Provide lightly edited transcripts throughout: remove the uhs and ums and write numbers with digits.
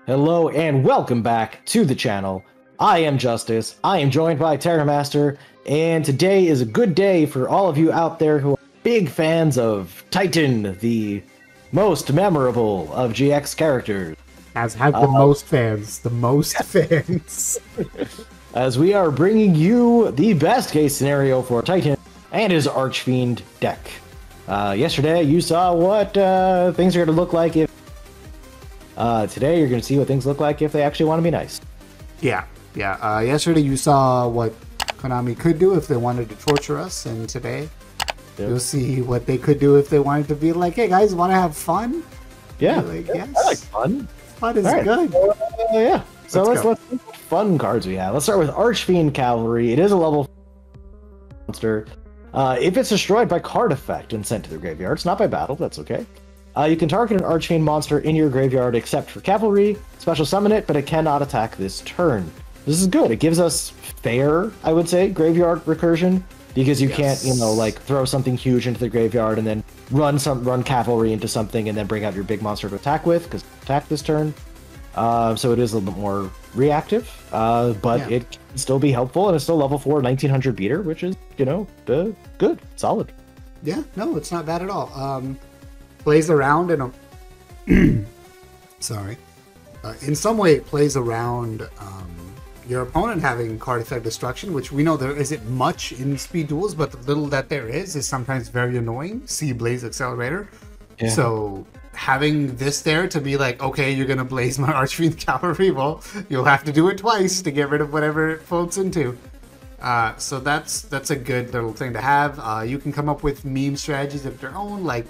Hello and welcome back to the channel. I am Justice. I am joined by Terramaster, and today is a good day for all of you out there who are big fans of Titan, the most memorable of GX characters. Has had the most fans. The most fans. As we are bringing you the best case scenario for Titan and his Archfiend deck. Yesterday you saw what things are going to look like if today you're going to see what things look like if they actually want to be nice. Yeah. Yesterday you saw what Konami could do if they wanted to torture us, and today you'll see what they could do if they wanted to be like, hey guys, want to have fun? Yeah, like, yes. I like fun. Fun is good. Yeah. So let's see what fun cards we have. Let's start with Archfiend Cavalry. It is a level monster. If it's destroyed by card effect and sent to the graveyard, it's not by battle, that's okay. You can target an Archfiend monster in your graveyard except for Cavalry, special summon it, but it cannot attack this turn. This is good. It gives us fair, I would say, graveyard recursion, because you can't, like throw something huge into the graveyard and then run Cavalry into something and then bring out your big monster to attack with, because attack this turn. So it is a little bit more reactive, but it can still be helpful, and it's still level 4 1900 beater, which is, good, solid. Yeah, no, it's not bad at all. Plays around in a... Sorry. In some way, it plays around your opponent having card effect destruction, which we know there isn't much in speed duels, but the little that there is sometimes very annoying. See Blaze Accelerator. Yeah. So having this there to be like, okay, you're going to blaze my Archfiend Cavalry, well, you'll have to do it twice to get rid of whatever it floats into. So that's a good little thing to have. You can come up with meme strategies of your own, like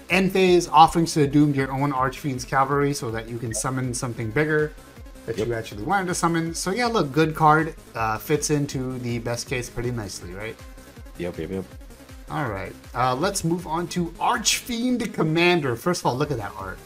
End Phase, Offerings to the Doomed, your own Archfiend's Cavalry, so that you can summon something bigger that you actually wanted to summon. So yeah, look, good card. Fits into the best case pretty nicely, right? Yep. All right, let's move on to Archfiend Commander. First of all, look at that art.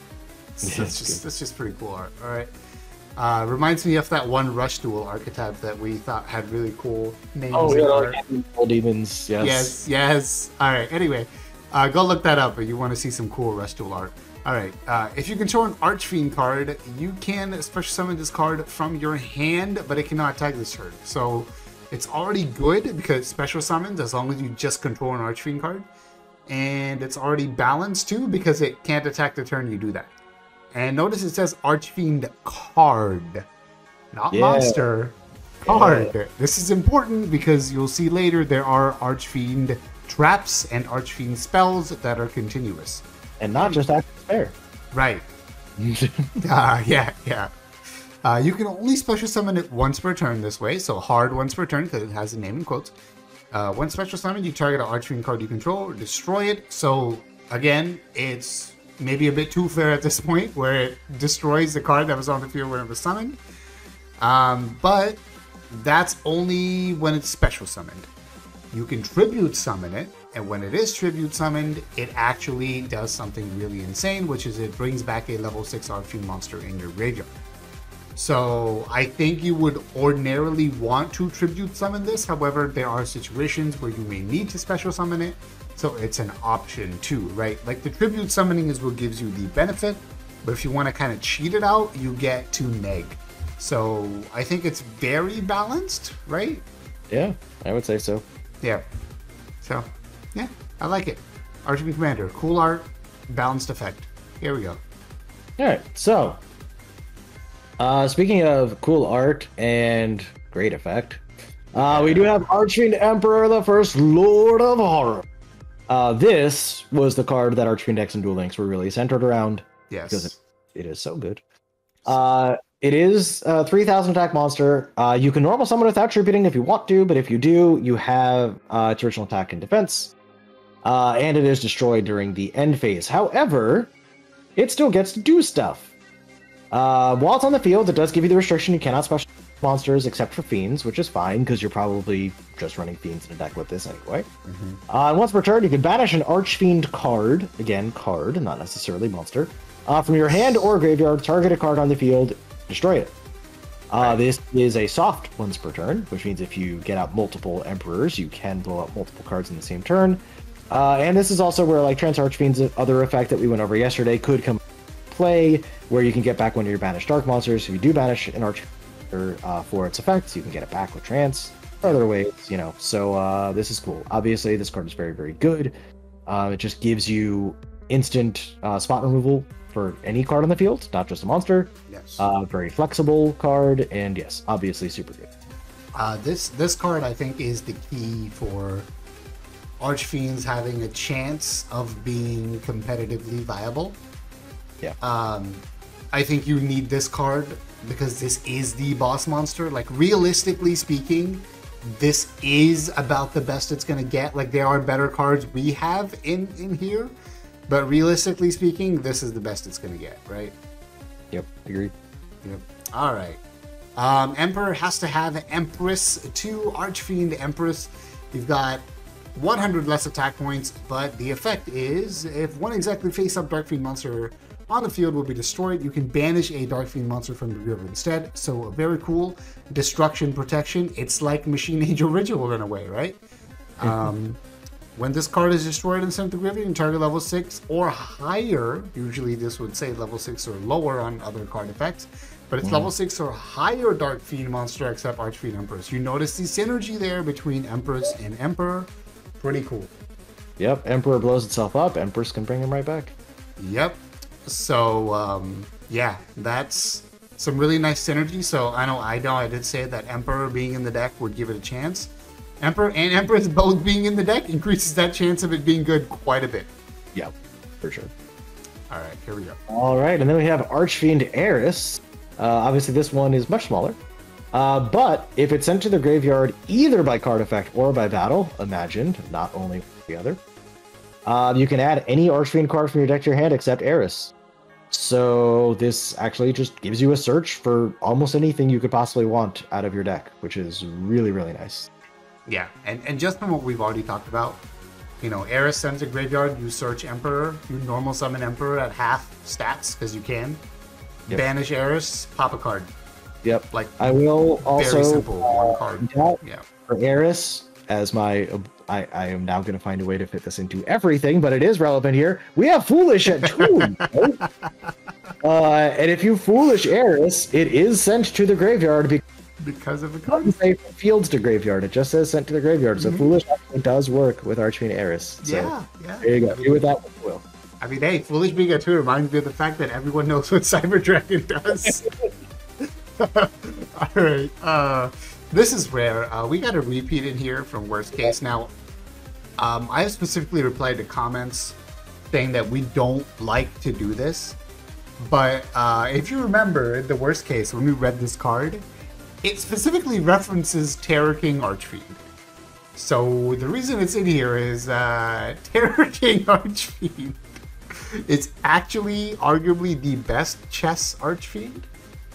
That's just pretty cool art. All right, reminds me of that one Rush Duel archetype that we thought had really cool names. Oh, yeah, like demons. Yes. All right. Anyway, go look that up if you want to see some cool Rush Duel art. All right, if you control an Archfiend card, you can special summon this card from your hand, but it cannot attack this turn. So it's already good because it special summons as long as you just control an Archfiend card. And it's already balanced too because it can't attack the turn you do that. And notice it says Archfiend card, not monster, card. Yeah. This is important because you'll see later there are Archfiend traps and Archfiend spells that are continuous. And not just active spare. Right. Yeah. You can only special summon it once per turn this way, so hard once per turn because it has a name in quotes. One special summon, you target an Archfiend card you control, destroy it. So again, it's maybe a bit too fair at this point where it destroys the card that was on the field when it was summoned. But that's only when it's special summoned. You can tribute summon it, and when it is tribute summoned, it actually does something really insane, which is it brings back a level 6 Archfiend monster in your graveyard. So I think you would ordinarily want to tribute summon this. However, there are situations where you may need to special summon it, so it's an option too, right? Like the tribute summoning is what gives you the benefit, but if you want to kind of cheat it out, you get to neg. So I think it's very balanced, right? Yeah, I would say so. Yeah. So, yeah, I like it. Archfiend Commander, cool art, balanced effect. Here we go. All right, so speaking of cool art and great effect, we do have Archfiend Emperor, the first Lord of Horror. This was the card that Archfiend decks and Duel Links were really centered around. Yes. Because it is so good. It is a 3000 attack monster. You can normal summon without tributing if you want to, but if you do, you have its original attack and defense. And it is destroyed during the end phase. However, it still gets to do stuff. While it's on the field, it does give you the restriction you cannot special monsters except for fiends, which is fine because you're probably just running fiends in a deck with this anyway. And once per turn, you can banish an Archfiend card, again, card, not necessarily monster, from your hand or graveyard, target a card on the field, destroy it. This is a soft once per turn, which means if you get out multiple Emperors, you can blow up multiple cards in the same turn. And this is also where like Trans Archfiend's other effect that we went over yesterday could come play, where you can get back one of your banished dark monsters. If you do banish an archer for its effects, you can get it back with trance. Other ways, you know. So this is cool. Obviously, this card is very, very good. It just gives you instant spot removal for any card on the field, not just a monster. Yes. Very flexible card, and yes, obviously super good. This card, I think, is the key for Archfiends having a chance of being competitively viable. Yeah. I think you need this card because this is the boss monster. Like, realistically speaking, this is about the best it's going to get. Like, there are better cards we have in here, but realistically speaking, this is the best it's going to get, right? Yep, agreed. Yep. All right. Emperor has to have Empress to Archfiend Empress. You've got 100 less attack points, but the effect is if one exactly face-up Darkfiend monster on the field will be destroyed, you can banish a Darkfiend monster from the river instead. So very cool. Destruction protection. It's like Machine Angel Ritual in a way, right? When this card is destroyed and sent to the graveyard, you can target level 6 or higher. Usually this would say level 6 or lower on other card effects, but it's level 6 or higher Darkfiend monster except Archfiend Empress. You notice the synergy there between Empress and Emperor. Pretty cool. Yep, Emperor blows itself up, Empress can bring him right back. Yep. So, yeah, that's some really nice synergy. So I know I did say that Emperor being in the deck would give it a chance. Emperor and Empress both being in the deck increases that chance of it being good quite a bit. Yep, for sure. All right, here we go. All right, and then we have Archfiend Heiress. Obviously, this one is much smaller. But if it's sent to the graveyard either by card effect or by battle, imagined, not only the other, you can add any Archfiend card from your deck to your hand except Heiress. So this actually just gives you a search for almost anything you could possibly want out of your deck, which is really, really nice. Yeah, and just from what we've already talked about, you know, Heiress sends a graveyard, you search Emperor, you normal summon Emperor at half stats, because you can. Yep. Banish Heiress, pop a card. Yep. Like, I will also very simple, one card. Yeah. For Heiress, as my I am now going to find a way to fit this into everything, but it is relevant here. We have Foolish at 2. And if you Foolish Heiress, it is sent to the graveyard because of the card. It doesn't say from fields to graveyard. It just says sent to the graveyard. So Foolish actually does work with Archfiend Heiress. So yeah. There you go. Do with that what you will. I mean, hey, Foolish being a 2 reminds me of the fact that everyone knows what Cyber Dragon does. All right. This is rare. We got a repeat in here from Worst Case. Now, I have specifically replied to comments saying that we don't like to do this. But if you remember, the Worst Case, when we read this card, it specifically references Terror King Archfiend. So the reason it's in here is Terror King Archfiend. It's actually arguably the best chess Archfiend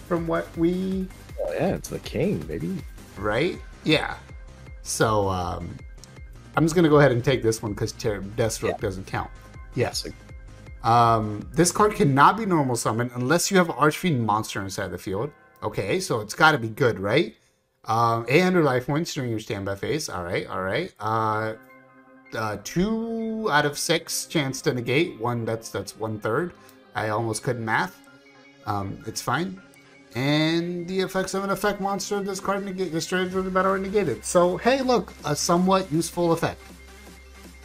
from what we... Oh yeah, it's the king, baby. Right? Yeah. So, I'm just going to go ahead and take this one because Deathstroke doesn't count. Yes. This card cannot be normal summoned unless you have an Archfiend monster inside the field. Okay, so it's got to be good, right? 800 life points during your standby phase. All right. 2 out of 6 chance to negate. That's 1/3. I almost couldn't math. It's fine. And the effects of an effect monster, this card destroys with the battle or negated. So hey, look, a somewhat useful effect.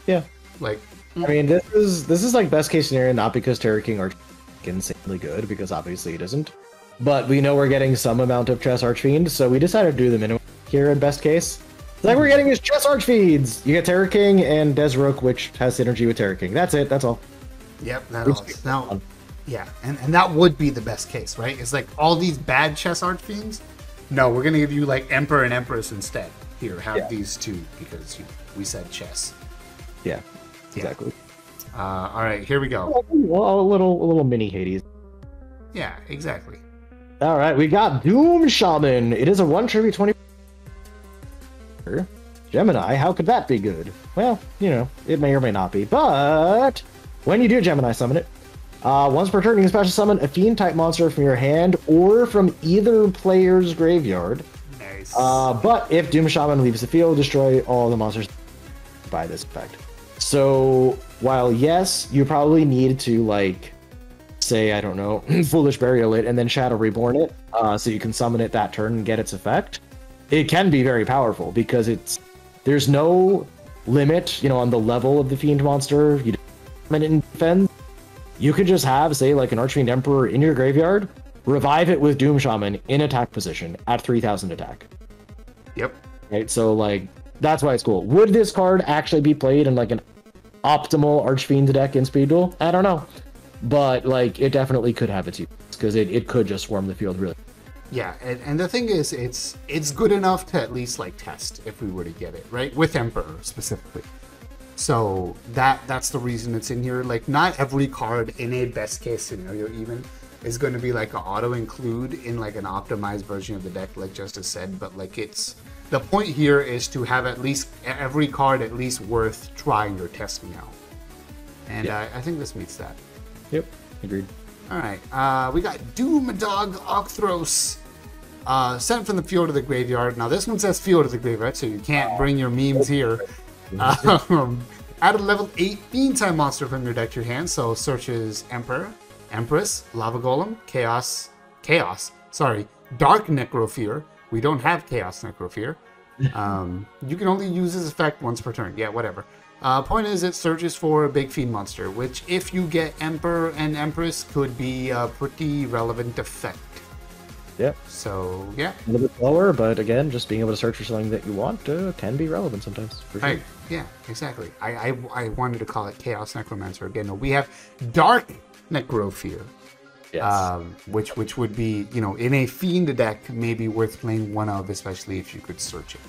Yeah. Like, I mean, this is like best case scenario, not because Terror King Archfiend is insanely good, because obviously it isn't. But we know we're getting some amount of Chess Archfiend, so we decided to do the minimum here in best case. It's like we're getting is Chess Archfiends. You get Terror King and Desrook, which has synergy with Terror King. That's it. That's all. Yep. Now, yeah, and that would be the best case, right? It's like all these bad Chess Archfiends. No, we're gonna give you like Emperor and Empress instead. Here, have these two because we said chess. Yeah, exactly. All right, here we go. A little mini Hades. Yeah, exactly. All right, we got Doom Shaman. It is a 1 tribute 20. Gemini, how could that be good? Well, you know, it may or may not be, but when you do Gemini summon it, once per turn, you can special summon a fiend-type monster from your hand or from either player's graveyard. Nice. But if Doom Shaman leaves the field, destroy all the monsters by this effect. So, while yes, you probably need to, like, say, I don't know, Foolish Burial it, and then Shadow Reborn it, so you can summon it that turn and get its effect, it can be very powerful because there's no limit, on the level of the Fiend monster. You don't summon it in defense. You could just have, say, like an Archfiend Emperor in your graveyard, revive it with Doom Shaman in attack position at 3,000 attack. Yep. Right, so like that's why it's cool. Would this card actually be played in like an optimal Archfiend deck in Speed Duel? I don't know, but like it definitely could have its use because it could just swarm the field really. Yeah, and the thing is, it's good enough to at least like test if we were to get it right with Emperor specifically. So that's the reason it's in here. Like not every card in a best case scenario even is going to be like an auto include in like an optimized version of the deck, like Justice said. But like the point here is to have at least every card at least worth trying or testing out. And yeah. I think this meets that. Yep, agreed. All right, we got Doomadog Octhros, sent from the field to the graveyard. Now this one says field to the graveyard, so you can't bring your memes here. Add a level 8 Fiend-type monster from your deck to your hand, so searches Emperor, Empress, Lava Golem, Dark Necrofear. We don't have Chaos Necrofear. You can only use this effect once per turn. Yeah, whatever. Point is, it searches for a big Fiend monster, which if you get Emperor and Empress could be a pretty relevant effect. Yep. So, yeah. A little bit lower, but again, just being able to search for something that you want can be relevant sometimes. For sure. Right. Yeah, exactly. I wanted to call it Chaos Necromancer again. No, we have Dark Necrofear. Yes. Which would be, in a Fiend deck, maybe worth playing one of, especially if you could search it.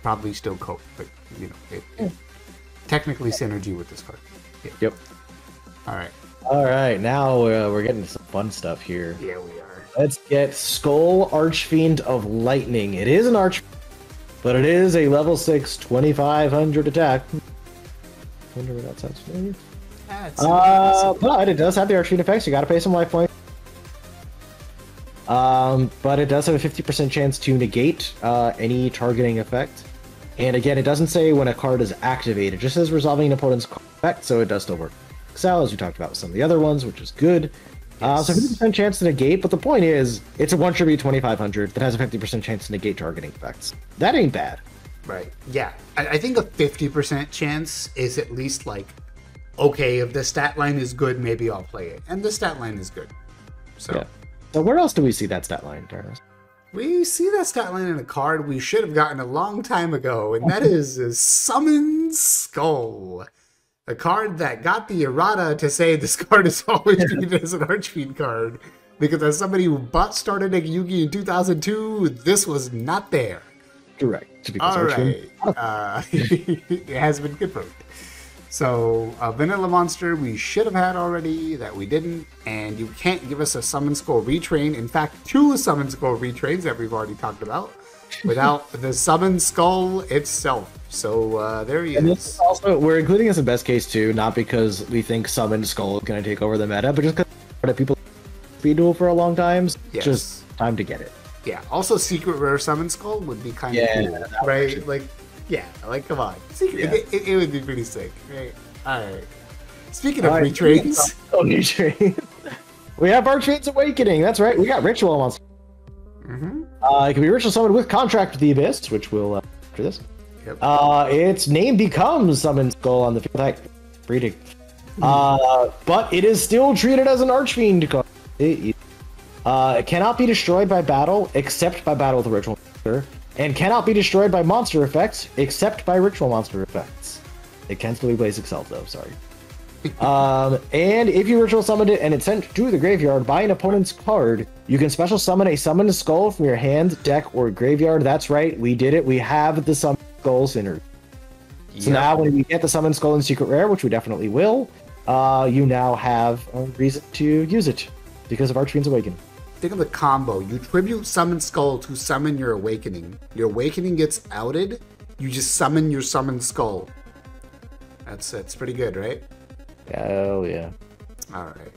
Probably still cope, but, it technically synergy with this card. Yeah. Yep. All right, now we're getting some fun stuff here. Yeah, we are. Let's get Skull Archfiend of Lightning. It is an Arch, but it is a level 6, 2,500 attack. Wonder where that sounds familiar. But it does have the Archfiend effects. You gotta pay some life points. But it does have a 50% chance to negate any targeting effect. And again, it doesn't say when a card is activated. It just says resolving an opponent's effect, so it does still work. Excel, as we talked about with some of the other ones, which is good. Yes. So 50% chance to negate, but the point is, it's a 1 tribute 2,500 that has a 50% chance to negate targeting effects. That ain't bad. Right. Yeah. I think a 50% chance is at least like, okay, if the stat line is good, maybe I'll play it. And the stat line is good. So, yeah. So where else do we see that stat line, Darnus? We see that stat line in a card we should have gotten a long time ago, and that is a Summon Skull. A card that got the errata to say this card is always treated as an Archfiend card. Because as somebody who started a Yu-Gi in 2002, this was not there. Correct. All right. It has been confirmed. So, a vanilla monster we should have had already that we didn't, and you can't give us a Summon Skull retrain. In fact, 2 Summon Skull retrains that we've already talked about without the Summon Skull itself. So, there he is. This is also, we're including this in best case too, not because we think Summon Skull is going to take over the meta, but just because people Speed Duel for a long time. Yes. Just time to get it. Yeah. Also, Secret Rare Summon Skull would be kind of cool, right? Like. Yeah, like, come on. Yeah. It would be pretty sick. Right? All right. Speaking of retrains. We have Archfiend's Awakening. That's right. We got Ritual Monster. Mm-hmm. It can be Ritual Summoned with Contract with the Abyss, which we'll after this. Yep. Its name becomes Summon Skull on the field. Like, reading. But it is still treated as an Archfiend card. It cannot be destroyed by battle, except by battle with a Ritual Monster. And cannot be destroyed by monster effects, except by ritual monster effects. It can still be placed itself, though, sorry. And if you ritual summoned it and it's sent to the graveyard by an opponent's card, you can special summon a summoned skull from your hand, deck, or graveyard. That's right, we did it. We have the summoned skull synergy. So now when you get the summoned skull in Secret Rare, which we definitely will, you now have a reason to use it because of Archfiend's Awakening. Think of the combo. You tribute Summon Skull to summon your Awakening. Your Awakening gets outed, you just summon your Summon Skull. That's pretty good, right? Hell yeah. All right.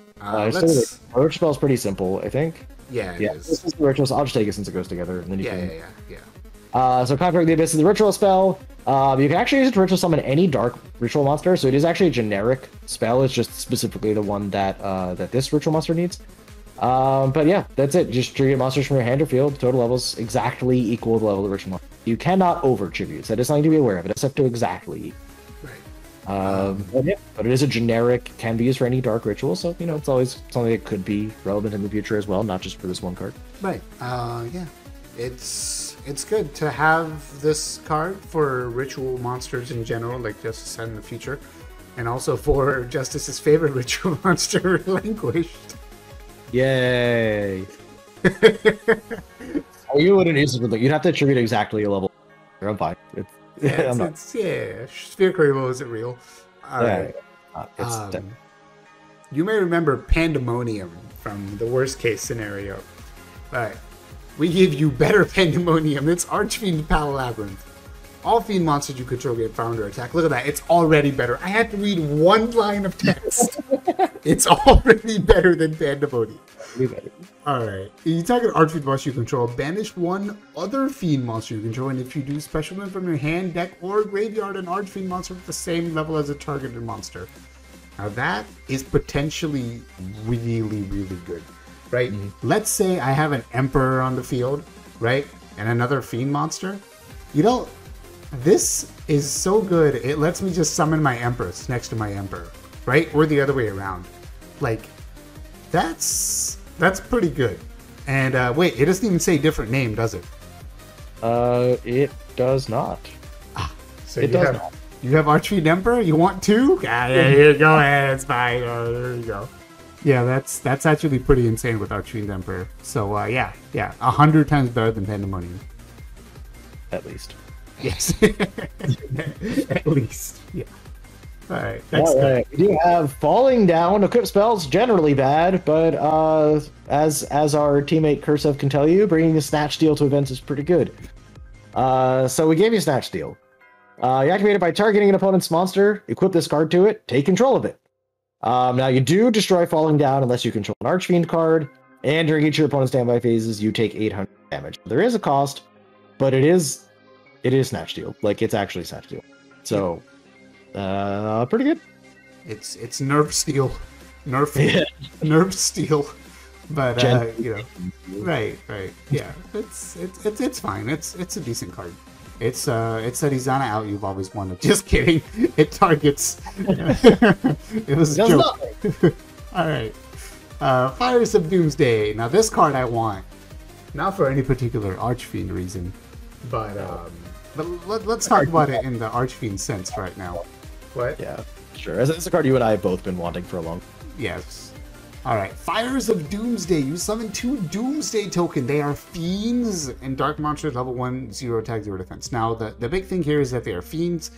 The ritual spell is pretty simple, I think. Yeah, it is. This is the ritual. I'll just take it since it goes together. And then you can... Yeah. So Contract with the Abyss is the ritual spell. You can actually use it to ritual summon any dark ritual monster, so it is actually a generic spell. It's just specifically the one that that this ritual monster needs. But yeah, that's it. Just tribute monsters from your hand or field. Total levels exactly equal the level of the ritual monster. You cannot over tribute. That is something to be aware of. It is up to exactly. Right. But it is a generic, can be used for any dark ritual, so you know it's always something that could be relevant in the future as well, not just for this one card. Right. Yeah. It's good to have this card for ritual monsters in general, like Justice in the future, and also for Justice's favorite ritual monster, Relinquished. Yay! You wouldn't use it. You'd have to attribute exactly a level. I'm fine. Sphere Crable isn't real. All right. You may remember Pandemonium from the worst case scenario. All right. We give you better Pandemonium. It's Archfiend Palabyrinth. All fiend monsters you control get founder attack. Look at that. It's already better. I had to read one line of text. It's already better than Pandemonium. Alright. You target an Archfiend monster you control. Banish one other fiend monster you control. And if you do special them from your hand, deck, or graveyard, an Archfiend monster with the same level as a targeted monster. Now that is potentially really, really good. Right? Mm-hmm. Let's say I have an Emperor on the field, right? And another fiend monster. You know, this is so good. It lets me just summon my Empress next to my Emperor, right? Or the other way around. Like, that's pretty good. And wait, it doesn't even say different name, does it? It does not. So it does not. You have Archfiend Emperor? You want two? Yeah, here, go ahead. It's fine. There you go. Yeah, that's actually pretty insane with Archfiend Emperor. So yeah, 100 times better than Pandemonium. At least. Yes. At least. Yeah. All right. That's good. We do have Falling Down. Equip spells generally bad, but as our teammate Kursev can tell you, bringing a Snatch Steal to events is pretty good. So we gave you Snatch Steal. You activate it by targeting an opponent's monster. Equip this card to it. Take control of it. Now you do destroy Falling Down unless you control an Archfiend card, and during each of your opponent's standby phases, you take 800 damage. There is a cost, but it is Snatch Steal. Like, it's actually Snatch Steal. So, pretty good. It's Nerf Steal. Nerf Steal. But you know, right. Yeah, it's fine. It's a decent card. It's a Izana out you've always wanted. Just kidding. It targets. It was a joke. All right. Fires of Doomsday. Now this card I want, not for any particular Archfiend reason, but let's talk about it in the Archfiend sense right now. What? Yeah, sure. It's a card you and I have both been wanting for a long. Yes. All right, Fires of Doomsday. You summon 2 Doomsday token. They are fiends and dark monsters, level 1, 0 attack, 0 defense. Now, the big thing here is that they are fiends.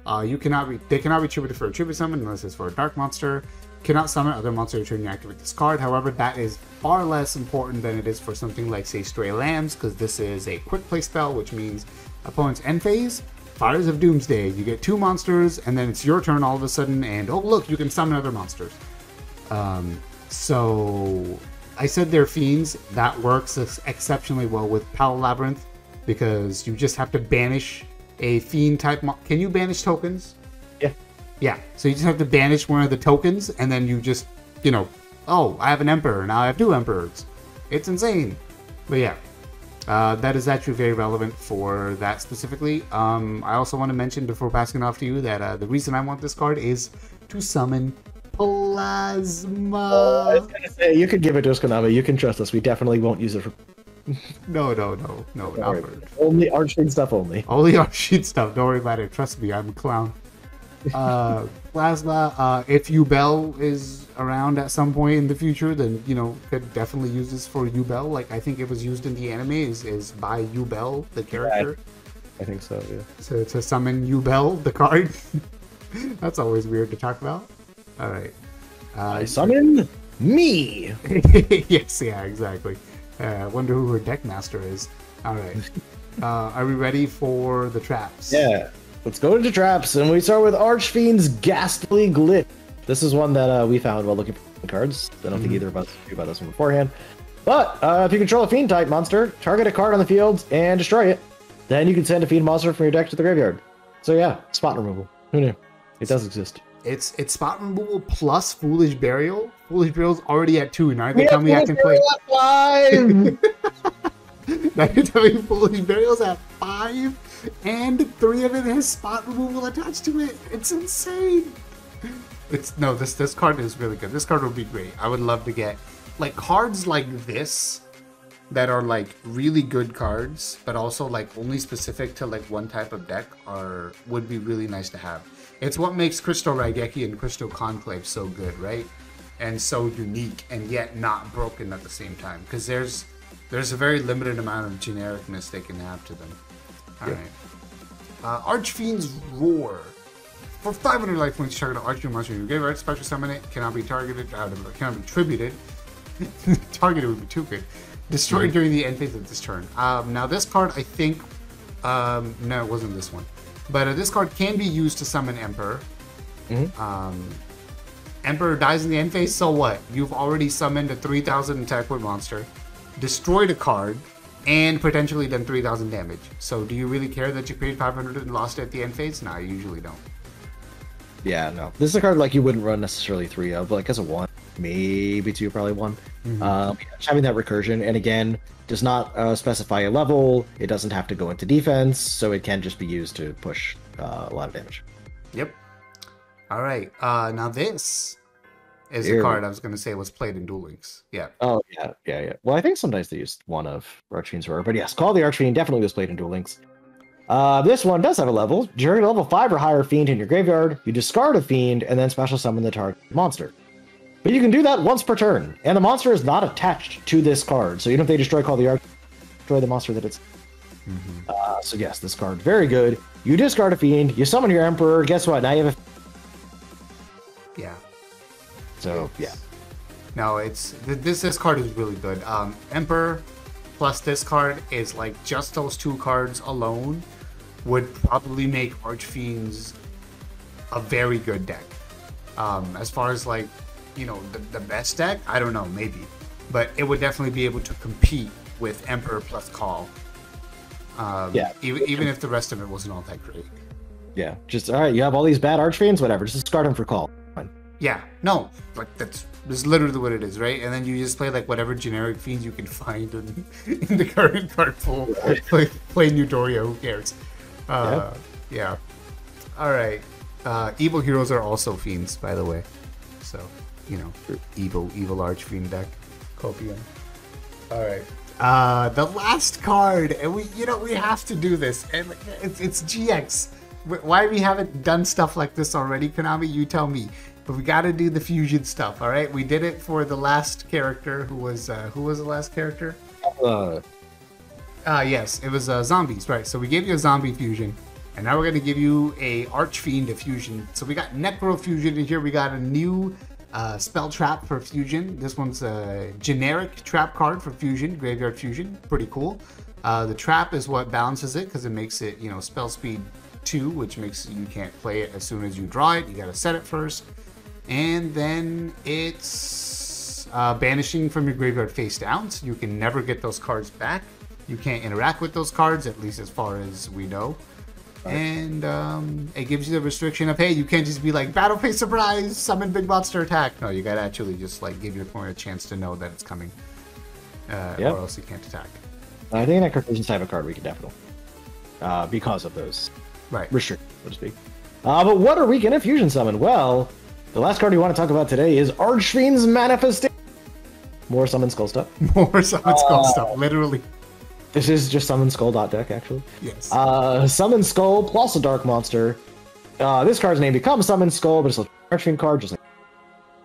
They cannot be attributed for a tribute summon unless it's for a dark monster. Cannot summon other monsters when you activate this card. However, that is far less important than it is for something like, say, Stray Lambs, because this is a quick play spell, which means opponent's end phase, Fires of Doomsday. You get 2 monsters, and then it's your turn all of a sudden, and oh look, you can summon other monsters. So I said they're fiends. That works exceptionally well with Palabyrinth because you just have to banish a fiend type. Can you banish tokens? Yeah. Yeah. So you just have to banish one of the tokens, and then you just, you know, oh, I have an Emperor. Now I have 2 Emperors. It's insane. But yeah, that is actually very relevant for that specifically. I also want to mention before passing it off to you that the reason I want this card is to summon Plasma. I was gonna say, you could give it to us, Konami. You can trust us. We definitely won't use it for. No, not for only Archfiend stuff. Only Archfiend stuff. Don't worry about it. Trust me, I'm a clown. Plasma. If Yubel is around at some point in the future, then you know could definitely use this for Yubel. Like I think it was used in the anime is by Yubel the character. I think so. Yeah. So to summon Yubel the card. That's always weird to talk about. All right. I summon me. Yes, yeah, exactly. I wonder who her deck master is. All right. Are we ready for the traps? Yeah. Let's go into traps, and we start with Archfiend's Ghastly Glitch. This is one that we found while looking for cards. I don't think either of us knew about this one beforehand. But if you control a fiend type monster, target a card on the field and destroy it. Then you can send a fiend monster from your deck to the graveyard. So yeah, spot removal. Who knew? It does exist. It's spot removal plus Foolish Burial. Foolish Burial's already at 2. Now you're Yeah, telling me I can play. Five. Now you're telling me Foolish Burial's at 5, and 3 of it has spot removal attached to it. It's insane. This card is really good. This card would be great. I would love to get like cards like this that are like really good cards, but also like only specific to like one type of deck would be really nice to have. It's what makes Crystal Raigeki and Crystal Conclave so good, right? And so unique, and yet not broken at the same time, because there's a very limited amount of genericness they can have to them. All right. Archfiend's Roar. For 500 life points, target an Archfiend monster. You give it special summon it. Cannot be targeted. Cannot be tributed. Targeted would be too good. Destroyed during the end phase of this turn. Now this card, I think, no, it wasn't this one, but this card can be used to summon Emperor. Emperor dies in the end phase, so what? You've already summoned a 3,000 attack point monster, destroyed a card, and potentially done 3,000 damage. So do you really care that you created 500 and lost it at the end phase? No, you usually don't. Yeah, no. This is a card like you wouldn't run necessarily 3 of, but like as a 1, maybe 2, probably 1. Having that recursion, and again, does not specify a level. It doesn't have to go into defense, so it can just be used to push a lot of damage. Yep. All right. Now this is a card I was going to say was played in Duel Links. Yeah. Oh, yeah. Well, I think sometimes they used one of Archfiend's Roar, but yes, Call the Archfiend definitely was played in Duel Links. This one does have a level. During level 5 or higher Fiend in your graveyard, you discard a Fiend and then special summon the target monster. But you can do that once per turn, and the monster is not attached to this card, so even if they destroy Call the Archfiend, destroy the monster that it's... So yes, this card, very good. You discard a Fiend, you summon your Emperor, guess what? Now you have a... Yeah. So, yeah. No, this card is really good. Emperor plus this card is like just those 2 cards alone would probably make Archfiends a very good deck. As far as like, you know, the best deck, I don't know, maybe. But it would definitely be able to compete with Emperor plus Call. Even if the rest of it wasn't all that great. Yeah, just, alright, you have all these bad Archfiends, whatever, just discard them for Call. Fine. Yeah, no, like that's literally what it is, right? And then you just play like whatever generic fiends you can find in the current card pool. Play New Doria, who cares? Yeah. All right. Evil heroes are also fiends, by the way. So, you know, evil Archfiend deck. Copium. All right. The last card, and we have to do this, and it's GX. Why we haven't done stuff like this already, Konami? You tell me. But we got to do the fusion stuff, all right? We did it for the last character. Who was the last character? Yes, it was zombies, right? So we gave you a zombie fusion, and now we're gonna give you a Archfiend fusion. So we got Necro fusion in here. We got a new spell trap for fusion. This one's a generic trap card for fusion, graveyard fusion. Pretty cool. The trap is what balances it because it makes it, you know, spell speed 2, which makes you can't play it as soon as you draw it. You gotta set it first. And then it's banishing from your graveyard face down, so you can never get those cards back. You can't interact with those cards, at least as far as we know. Right. And it gives you the restriction of, hey, you can't just be like, battle phase surprise, summon big monster attack. No, you gotta actually just like give your opponent a chance to know that it's coming, or else you can't attack. I think that Cartesian type of card we can definitely, because of those restrictions, so to speak. But what are we gonna fusion summon? Well, the last card we want to talk about today is Archfiend's Manifestation. More Summon Skull stuff. More Summon Skull stuff, literally. This is just Summon Skull deck, actually. Yes. Summon Skull plus a Dark Monster. This card's name becomes Summon Skull, but it's an Archfiend card, just like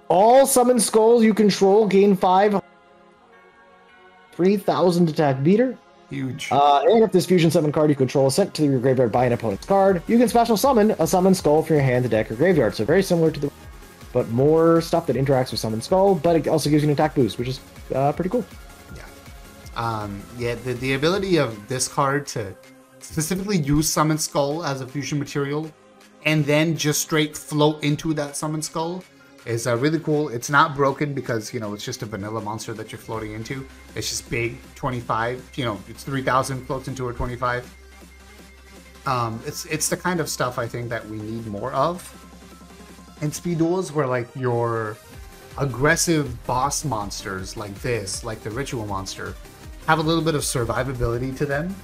all Summon Skulls you control gain 3,000 attack beater. Huge. And if this fusion summon card you control is sent to your graveyard by an opponent's card, you can special summon a Summon Skull from your hand to deck or graveyard. So very similar to the, but more stuff that interacts with Summon Skull, but it also gives you an attack boost, which is pretty cool. Yeah. The ability of this card to specifically use Summon Skull as a fusion material and then just straight float into that Summon Skull is really cool. It's not broken because, you know, it's just a vanilla monster that you're floating into. It's just big, 25, you know, it's 3,000 floats into a 25. It's the kind of stuff I think that we need more of in speed duels, where like your aggressive boss monsters like this, like the ritual monster, have a little bit of survivability to them.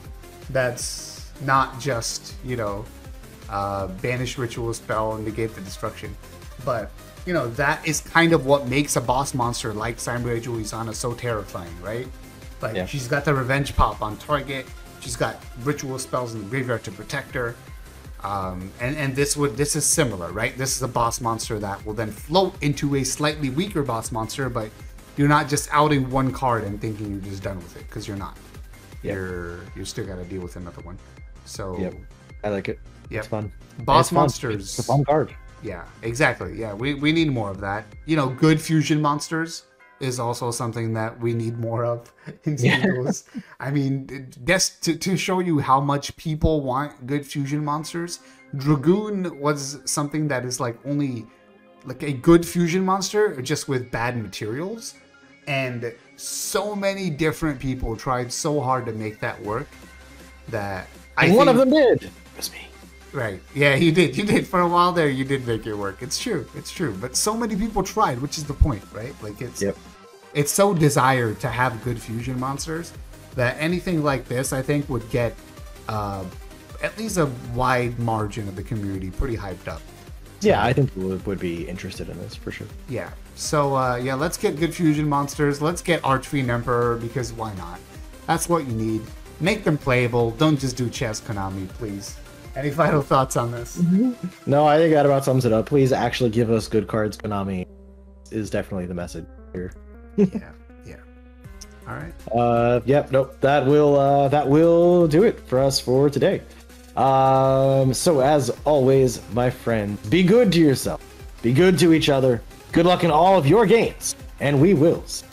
That's not just, you know, banish ritual spell and negate the destruction, but you know, that is kind of what makes a boss monster like Samurai Julisana so terrifying, right? Like she's got the revenge pop on target, she's got ritual spells in the graveyard to protect her. And this is similar, right? This is a boss monster that will then float into a slightly weaker boss monster, but you're not just outing one card and thinking you're just done with it, because you're not. Yep. You're still got to deal with another one. So I like it. Yep. It's fun. Boss monsters. It's a fun card. Yeah, exactly. Yeah, we need more of that. You know, good fusion monsters is also something that we need more of in duels. I mean, just to show you how much people want good fusion monsters, Dragoon was something that is like only like a good fusion monster just with bad materials, and so many different people tried so hard to make that work that one of them did. It was me. Right. Yeah, you did. You did. For a while there, you did make it work. It's true. It's true. But so many people tried, which is the point, right? Like it's so desired to have good fusion monsters that anything like this, I think, would get at least a wide margin of the community pretty hyped up. Yeah, I think we would be interested in this for sure. Yeah. So, let's get good fusion monsters. Let's get Archfiend Emperor, because why not? That's what you need. Make them playable. Don't just do chess, Konami, please. Any final thoughts on this? No, I think that about sums it up. Please actually give us good cards, Konami. Is definitely the message here. Yeah. All right. Yep. Nope. That will do it for us for today. So as always, my friend, be good to yourself. Be good to each other. Good luck in all of your games, and we will see